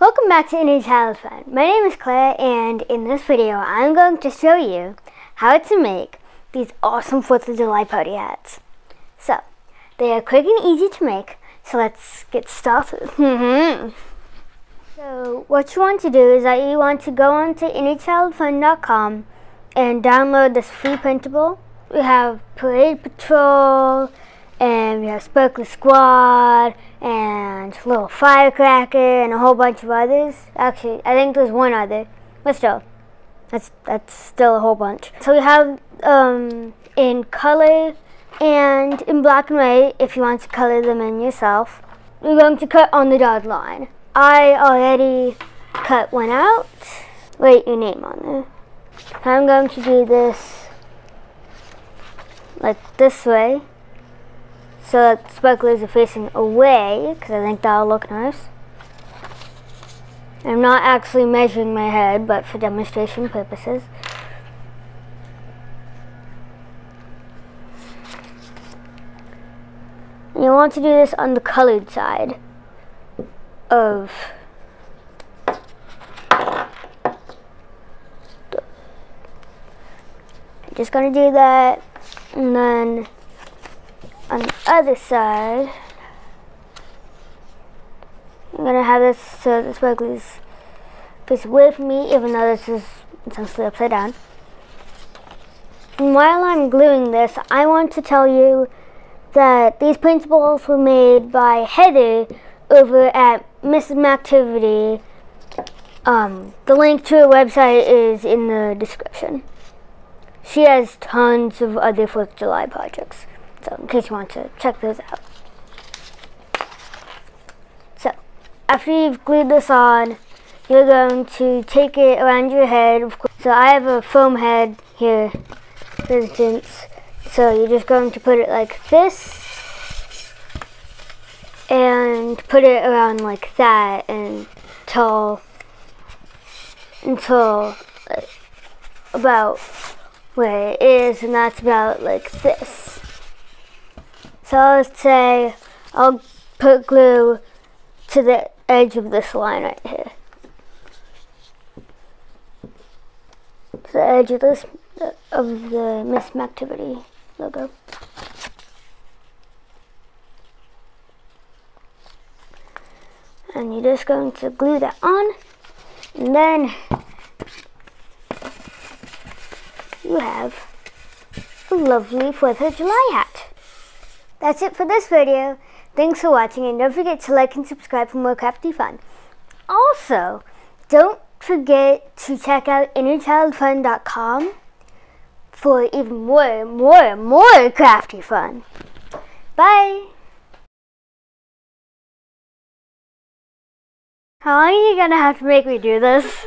Welcome back to Inner Child Fun. My name is Claire, and in this video I'm going to show you how to make these awesome 4th of July party hats. So, they are quick and easy to make, so let's get started. So, what you want to do is that you want to go on to innerchildfun.com and download this free printable. We have Parade Patrol, and we have Sparkly Squad, and Little Firecracker, and a whole bunch of others. Actually, I think there's one other, but still, that's still a whole bunch. So we have in color and in black and white if you want to color them in yourself. We're going to cut on the dotted line. I already cut one out. Write your name on there. I'm going to do this like this way, so that the sparklers are facing away, because I think that'll look nice. I'm not actually measuring my head, but for demonstration purposes. And you want to do this on the colored side of I'm just going to do that, and then on the other side, I'm going to have this so the sparklers face away from me, even though this is essentially upside down. And while I'm gluing this, I want to tell you that these printables were made by Heather over at Mrs. Mactivity. The link to her website is in the description. She has tons of other 4th of July projects, so in case you want to check those out. So, after you've glued this on, you're going to take it around your head. Of course. So I have a foam head here, for instance. So you're just going to put it like this, and put it around like that until about where it is, and that's about like this. So let's say I'll put glue to the edge of this line right here. To the edge of this, of the Miss Mactivity logo. And you're just going to glue that on, and then you have a lovely 4th of July hat. That's it for this video. Thanks for watching, and don't forget to like and subscribe for more crafty fun. Also, don't forget to check out innerchildfun.com for even more crafty fun. Bye! How long are you gonna have to make me do this?